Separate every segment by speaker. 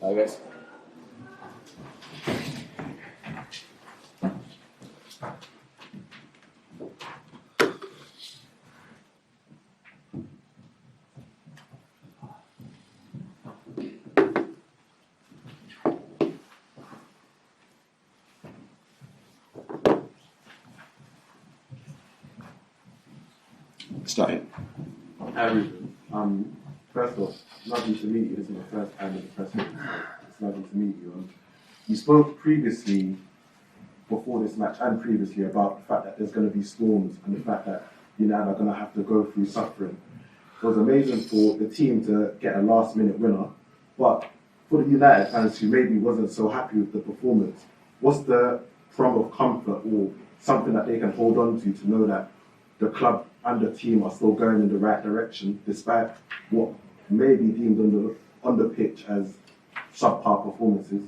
Speaker 1: I guess.
Speaker 2: Starting.
Speaker 3: Hi, Ruben. First off, lovely to meet you. This is my first time in the press room. It's lovely to meet you. You spoke previously, before this match and previously, about the fact that there's going to be storms and the fact that United are going to have to go through suffering. It was amazing for the team to get a last-minute winner, but for the United fans who maybe wasn't so happy with the performance, what's the crumb of comfort or something that they can hold on to know that the club and the team are still going in the right direction, despite what may be deemed on the pitch as subpar performances?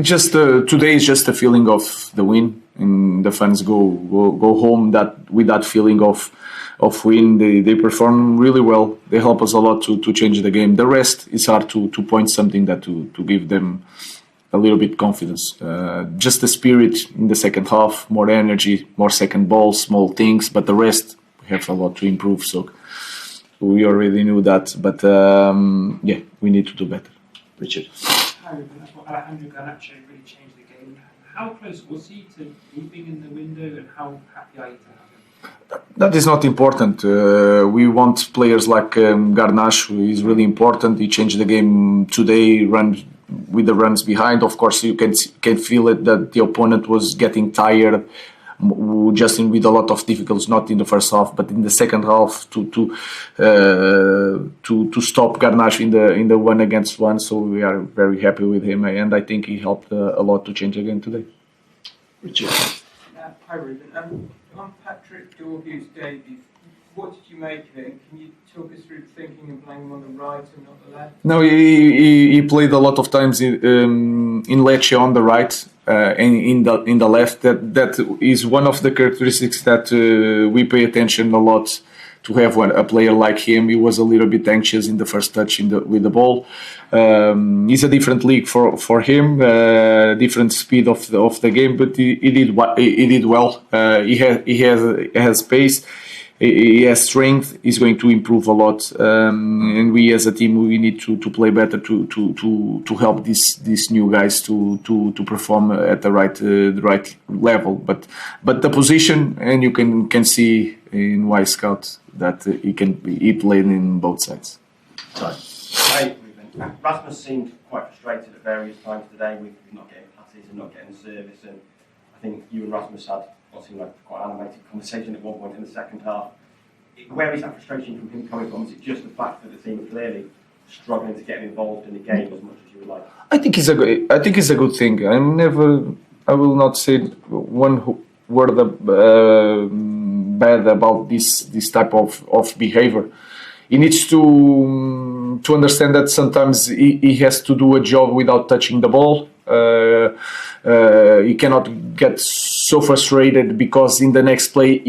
Speaker 1: Just today is just a feeling of the win, and the fans go home with that feeling of win. They perform really well. They help us a lot to change the game. The rest is hard to point something that to give them a little bit confidence. Just the spirit in the second half, more energy, more second balls, small things, but the rest we have a lot to improve. So we already knew that, but yeah, we need to do better. Richard.
Speaker 4: Hi, Ruben. I thought Alejandro Garnacho really changed the game. How close was he to leaving in the window, and how happy are you to have him?
Speaker 1: That is not important. We want players like Garnacho. He's really important. He changed the game today, run with the runs behind. Of course, you can feel it that the opponent was getting tired, just with a lot of difficulties, not in the first half, but in the second half to stop Garnacho in the 1-against-1. So we are very happy with him, and I think he helped a lot to change the game today.
Speaker 2: Richard.
Speaker 5: Hi, Ruben. On Patrick Dorgu's debut, what did you make of it? Can you talk us through the thinking of playing him on the right and not the left?
Speaker 1: No, he played a lot of times in Lecce on the right and in the left. That is one of the characteristics that we pay attention a lot. To have a player like him, he was a little bit anxious in the first touch with the ball. It's a different league for him, different speed of the game, but he did well. He has pace. He has strength. He's going to improve a lot, and we as a team we need to play better to help these new guys to perform at the right level. But the position, and you can see in Y Scout that he played in both sides.
Speaker 6: Hi, Ruben. Rasmus seemed quite frustrated at various times today with not getting passes and not getting service, and I think you and Rasmus had what seemed like quite an animated conversation at one point in the second half. Where is that frustration from him coming from? Is it just the fact that the team are clearly struggling to get involved in the game as much as you would like?
Speaker 1: I think it's a good thing. I will not say one word bad about this type of behavior. He needs to understand that sometimes he has to do a job without touching the ball. He cannot get so frustrated because in the next play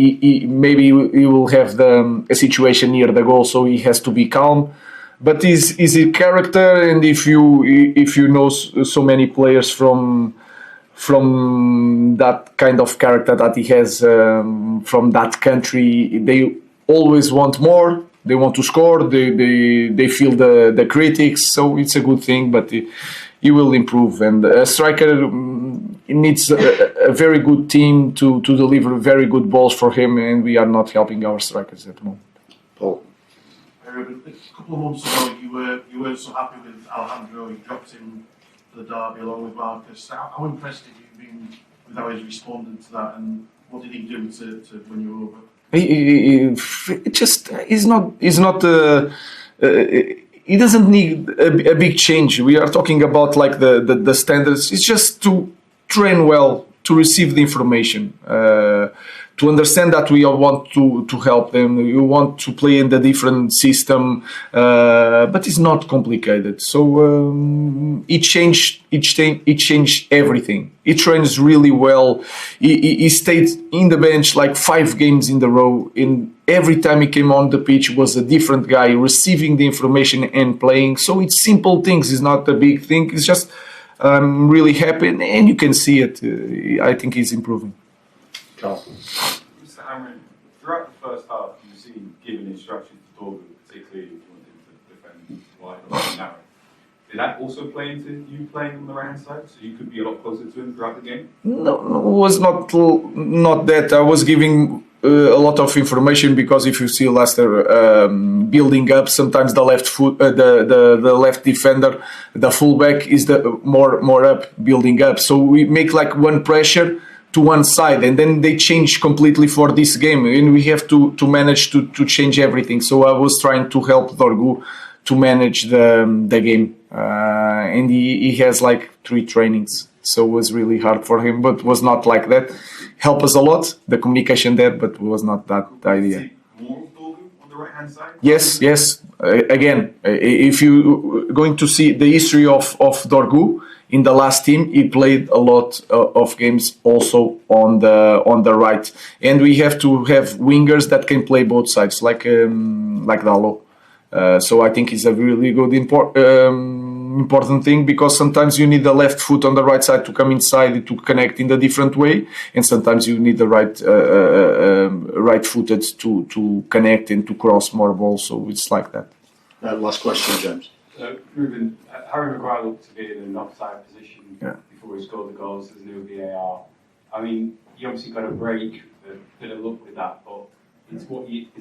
Speaker 1: maybe he will have a situation near the goal, so he has to be calm. But is his character, and if you know so many players from that kind of character that he has from that country, they always want more. They want to score. They feel the critics. So it's a good thing, but he will improve. And a striker needs a very good team to deliver very good balls for him, and we are not helping our strikers at the moment.
Speaker 2: Paul.
Speaker 7: A couple of months ago, you weren't so happy with Alejandro. You dropped him for the derby along with Marcus. How impressed have you been with how he's responded to that, and what did he do to win you over?
Speaker 1: He doesn't need a big change. We are talking about like the standards. It's just to train well, to receive the information, to understand that we all want to help them. We want to play in the different system, but it's not complicated. So it changed everything. He trains really well. He stayed in the bench like 5 games in a row. every time he came on the pitch was a different guy receiving the information and playing. So it's simple things. It's not a big thing. It's just I'm really happy, and you can see it. I think he's improving.
Speaker 2: Carl.
Speaker 8: Mr. Amorim, throughout the first half, you seem given instructions to Dorgu, particularly if you wanted to defend wide or narrow. Did that also play into you playing on the right hand side, so you could be a lot closer to him throughout the game?
Speaker 1: No, it was not that. I was giving a lot of information because if you see Leicester building up, sometimes the left foot, the left defender, the fullback is the more up, building up. So we make like one pressure to one side, and then they change completely for this game, and we have to manage to change everything. So I was trying to help Dorgu to manage the game, and he has like 3 trainings, so it was really hard for him, but was not like that. Help us a lot, the communication there, but it was not that idea.
Speaker 8: See more of Dorgu on the right hand side?
Speaker 1: Yes. Again, if you going to see the history of Dorgu in the last team, he played a lot of games also on the right, and we have to have wingers that can play both sides, like Dalo. So I think it's a really good important thing, because sometimes you need the left foot on the right side to come inside to connect in a different way, and sometimes you need the right footed to connect and to cross more balls. So it's like that.
Speaker 2: Last question, James.
Speaker 9: Ruben, Harry Maguire looked to be in an offside position
Speaker 1: Yeah.
Speaker 9: before he scored the goals. There's no VAR. I mean, you obviously got a break, a bit of luck with that, but is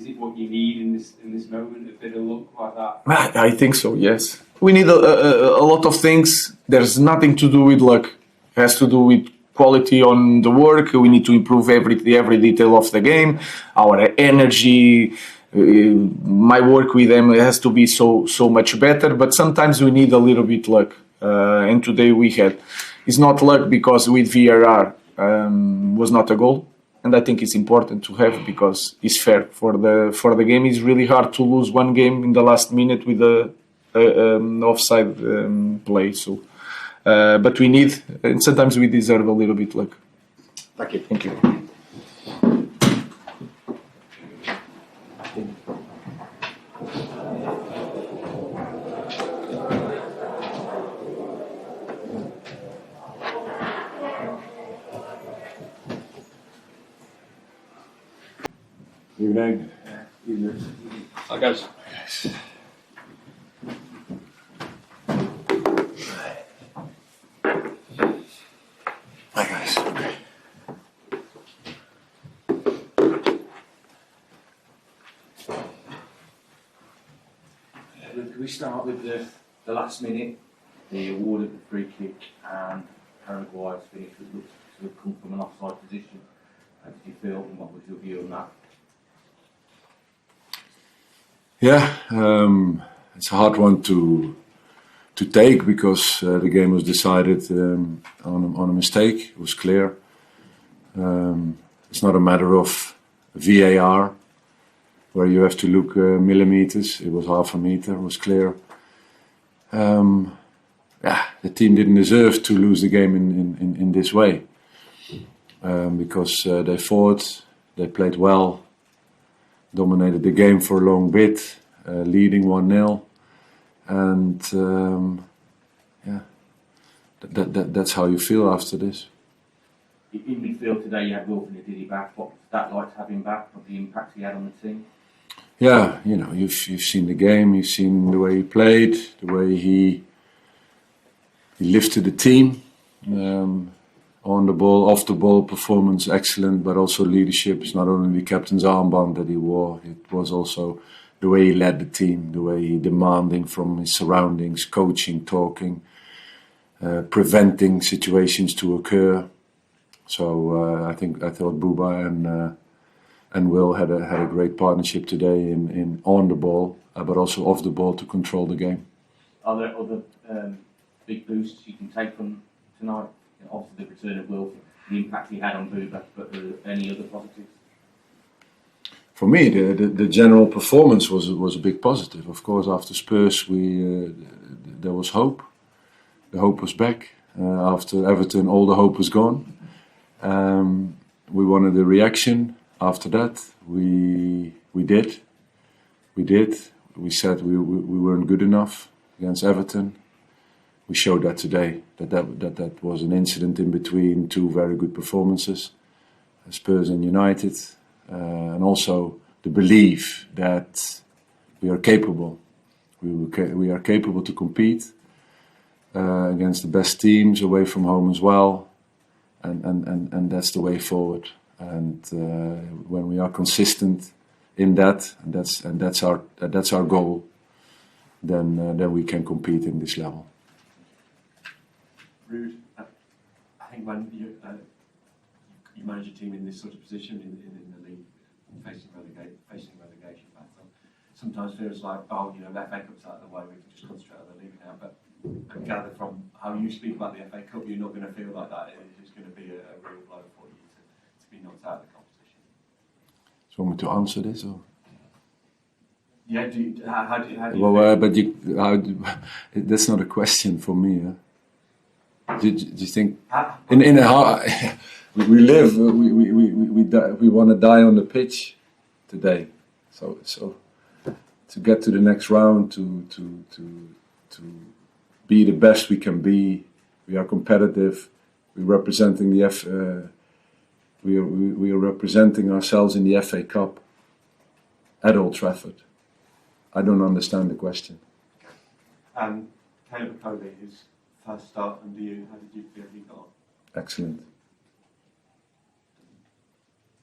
Speaker 9: it what you need in this moment? A bit of luck like that?
Speaker 1: I think so. Yes, we need a lot of things. There's nothing to do with luck. It has to do with quality on the work. We need to improve every detail of the game. Our energy. My work with them has to be so much better, but sometimes we need a little bit luck, and today we had. It's not luck because with VAR was not a goal, and I think it's important to have because it's fair for the game. It's really hard to lose one game in the last minute with a offside play. So, but we need, and sometimes we deserve a little bit luck.
Speaker 2: Thank you.
Speaker 1: Thank you.
Speaker 8: Evening.
Speaker 2: Hi, guys. Hi, guys. Okay.
Speaker 10: Can we start with the last minute, the award of the free kick, and Harry Maguire's finish, which looks to have come from an offside position? How did you feel, and what was your view on that?
Speaker 11: Yeah, it's a hard one to take because the game was decided on a mistake. It was clear. It's not a matter of VAR where you have to look millimeters. It was half a meter. It was clear. The team didn't deserve to lose the game in this way because they fought, they played well. Dominated the game for a long bit, leading 1-0, and that's how you feel after this.
Speaker 10: In midfield today, you had Wilson and Diddy back. What was that like to have him back? What the impact he had on the team?
Speaker 11: Yeah, you've seen the game, you've seen the way he played, the way he lifted the team. On the ball, off the ball, performance excellent, but also leadership. It's not only the captain's armband that he wore, it was also the way he led the team, the way he demanding from his surroundings, coaching, talking, preventing situations to occur. So I thought Buba and Will had a great partnership today in on the ball, but also off the ball to control the game.
Speaker 10: Are there other big boosts you can take from tonight? Obviously the return of Will, the impact he had on Buba, but any other positives?
Speaker 11: For me, the general performance was a big positive. Of course, after Spurs, there was hope. The hope was back. After Everton, all the hope was gone. We wanted a reaction. After that, we We did. We said we weren't good enough against Everton. We showed that today. That was an incident in between two very good performances, Spurs and United, and also the belief that we are capable. We are capable to compete against the best teams away from home as well, and that's the way forward. And when we are consistent in that, and that's our goal, then we can compete in this level.
Speaker 12: Ruud, I think when you manage a team in this sort of position in the league, facing relegation battle, sometimes feels like, oh, the FA Cup's out of the way, we can just concentrate on the league now. But I gather from how you speak about the FA Cup, you're not going to feel like that. It's going to be a real blow for you to be knocked out of the competition.
Speaker 11: So you want me to answer this, or?
Speaker 12: Yeah. How do you?
Speaker 11: Well, that's not a question for me. Huh? Do you think in how we live? We want to die on the pitch today. So to get to the next round, to be the best we can be. We are competitive. We're representing we are representing ourselves in the FA Cup at Old Trafford. I don't understand the question.
Speaker 12: Caleb Coley, his first start under you, how did you feel he got on?
Speaker 11: Excellent.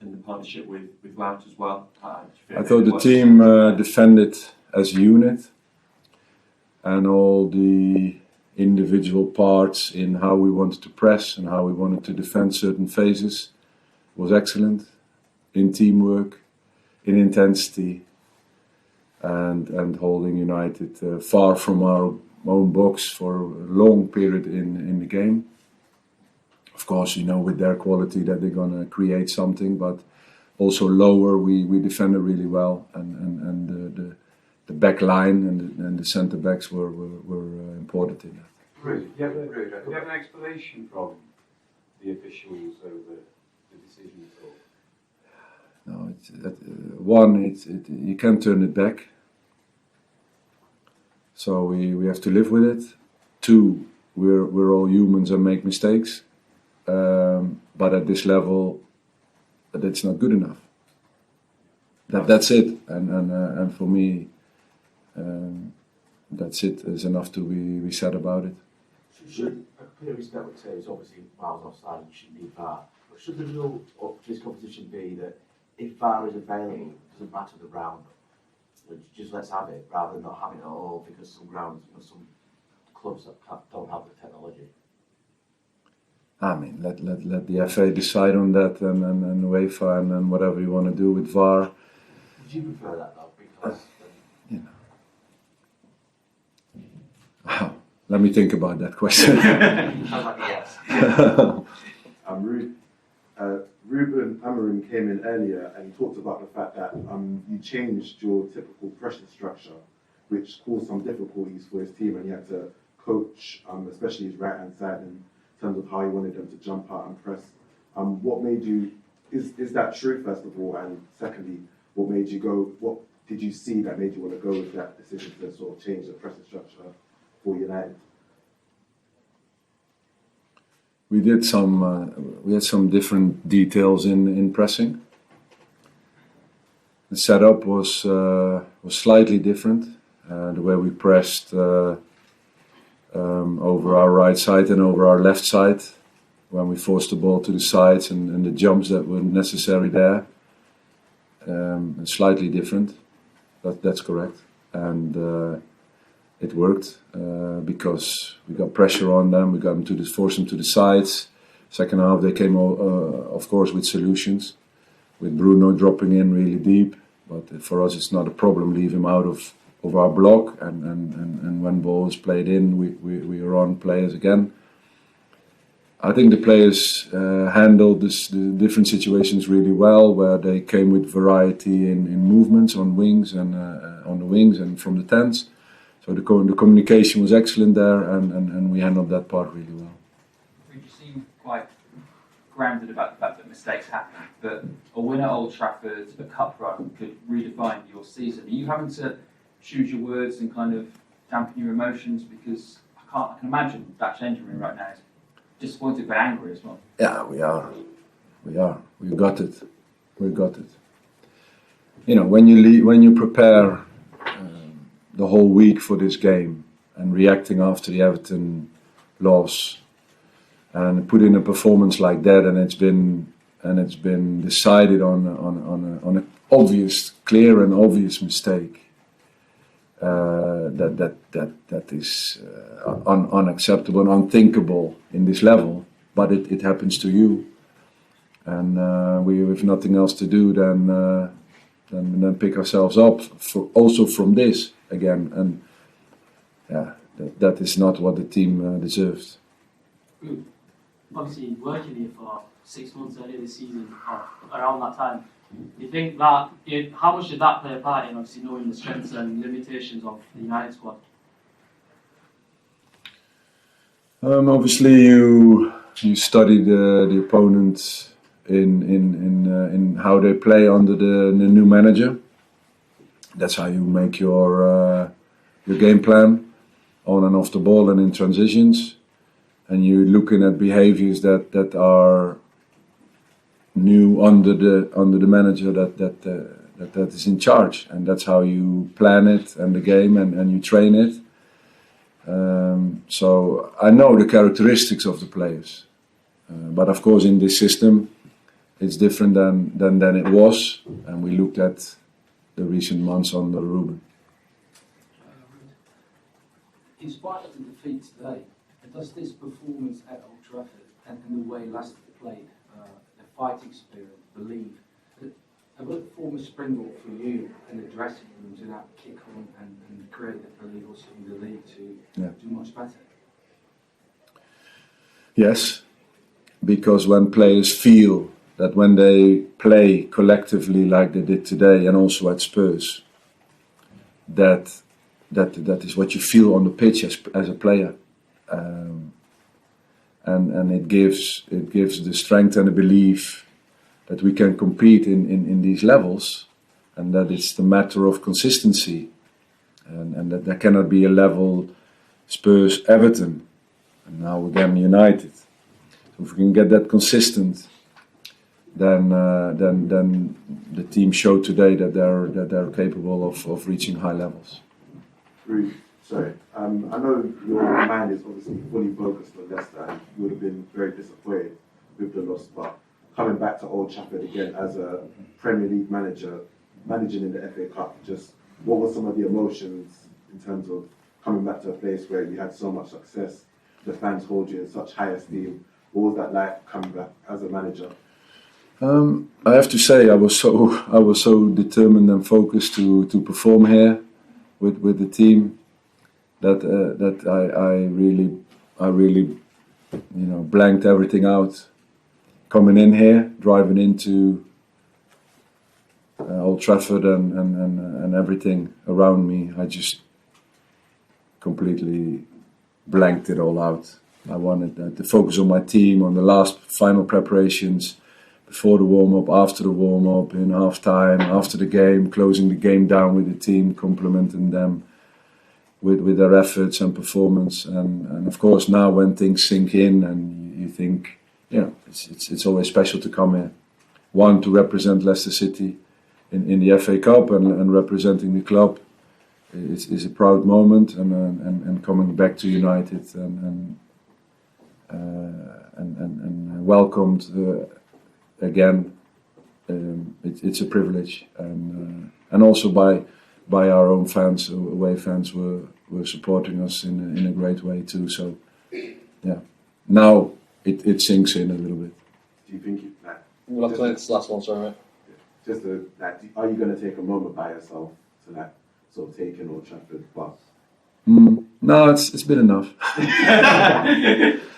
Speaker 12: And the partnership with Ruud as well.
Speaker 11: I thought the team defended as a unit, and all the individual parts in how we wanted to press and how we wanted to defend certain phases was excellent, in teamwork, in intensity, and holding United far from our own box for a long period in the game. Of course, with their quality that they're going to create something, but also lower we defended really well, and the back line and the centre backs were important in that.
Speaker 9: Ruud, do you have an explanation from the officials over the decision at all?
Speaker 11: No, you can't turn it back. So we have to live with it. 2, we're all humans and make mistakes, but at this level, that's not good enough. That's it, and for me, that's it. There's enough to be said about it.
Speaker 10: Should a clear respect would say it's obviously miles offside and you shouldn't need VAR, but should the rule of this competition be that if VAR is available, it doesn't matter the round, just let's have it rather than not having it at all, because some grounds, some clubs that don't have the technology?
Speaker 11: I mean, let the FA decide on that, and UEFA and whatever you want to do with VAR.
Speaker 10: Would you prefer that though? Because
Speaker 11: let me think about that question.
Speaker 10: Sounds like yes.
Speaker 3: Ruud, Ruben Amorim came in earlier and talked about the fact that you changed your typical pressure structure, which caused some difficulties for his team, and he had to coach, especially his right-hand side, in terms of how he wanted them to jump out and press. What made you? Is that true? First of all, and secondly, what made you go? What did you see that made you want to go with that decision to sort of change the pressure structure for United?
Speaker 11: We did we had some different details in pressing. The setup was slightly different. The way we pressed over our right side and over our left side, when we forced the ball to the sides and the jumps that were necessary there, slightly different. That's correct, and it worked because we got pressure on them. We got them to force them to the sides. Second half, they came, of course, with solutions, with Bruno dropping in really deep. But for us, it's not a problem. Leave him out of our block, and when ball is played in, we are on players again. I think the players handled the different situations really well, where they came with variety in movements on wings and on the wings and from the tens. So the communication was excellent there, and we handled that part really well.
Speaker 5: You seem quite
Speaker 13: grounded about the fact that mistakes happen, but a win at Old Trafford, a cup run could redefine your season. Are you having to choose your words and kind of dampen your emotions? Because I can imagine that changing room right now is disappointed but angry as well.
Speaker 11: Yeah, we are. We got it. We got it. You know, when you prepare the whole week for this game and reacting after the Everton loss and put in a performance like that, and it's been decided on an obvious, clear and obvious mistake. That is unacceptable and unthinkable in this level, but it happens to you, and we have nothing else to do than pick ourselves up also from this again, and that is not what the team deserved.
Speaker 14: Obviously, working here for 6 months earlier this season, or around that time, do you think that how much did that play a part in obviously knowing the strengths and limitations of the United squad?
Speaker 11: Obviously, you study the opponent in how they play under the new manager. That's how you make your game plan on and off the ball and in transitions, and you're looking at behaviors that are new under the manager that is in charge, and that's how you plan it and the game and you train it. So I know the characteristics of the players, but of course in this system it's different than it was, and we looked at the recent months under Ruben.
Speaker 15: In spite of the defeat today, does this performance at Old Trafford and the way Leicester played, the fighting spirit, believe, have it formed a springboard for you and the dressing room to now kick on and create that belief also in the league to do much better?
Speaker 11: Yes, because when players feel that when they play collectively like they did today and also at Spurs, that is what you feel on the pitch as a player, and it gives the strength and the belief that we can compete in these levels, and that it's the matter of consistency, and that there cannot be a level Spurs, Everton, and now again United. So if we can get that consistent, then the team showed today that they're capable of reaching high levels.
Speaker 3: Ruud, sorry. I know your mind is obviously fully focused on Leicester, and you would have been very disappointed with the loss, but coming back to Old Trafford again as a Premier League manager, managing in the FA Cup, just what were some of the emotions in terms of coming back to a place where you had so much success, the fans hold you in such high esteem? What was that like coming back as a manager?
Speaker 11: I have to say I was so determined and focused to perform here with the team that I really blanked everything out. Coming in here, driving into Old Trafford and everything around me, I just completely blanked it all out. I wanted to focus on my team, on the last final preparations, before the warm-up, after the warm-up, in half-time, after the game, closing the game down with the team, complimenting them with their efforts and performance. And of course now when things sink in and you think, it's always special to come here. One, to represent Leicester City in the FA Cup and representing the club is a proud moment, and coming back to United and welcomed again. It's a privilege, and also by our own fans, away fans were supporting us in a great way too. So yeah, now it sinks in a little bit.
Speaker 3: Do you think
Speaker 16: We'll have to make this last one, sorry, mate.
Speaker 3: Just are you going to take a moment by yourself to sort of take in Old Trafford? But
Speaker 11: no, it's been enough.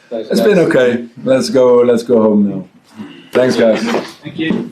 Speaker 11: It's been okay. Let's go home now. Thanks, guys.
Speaker 14: Thank you.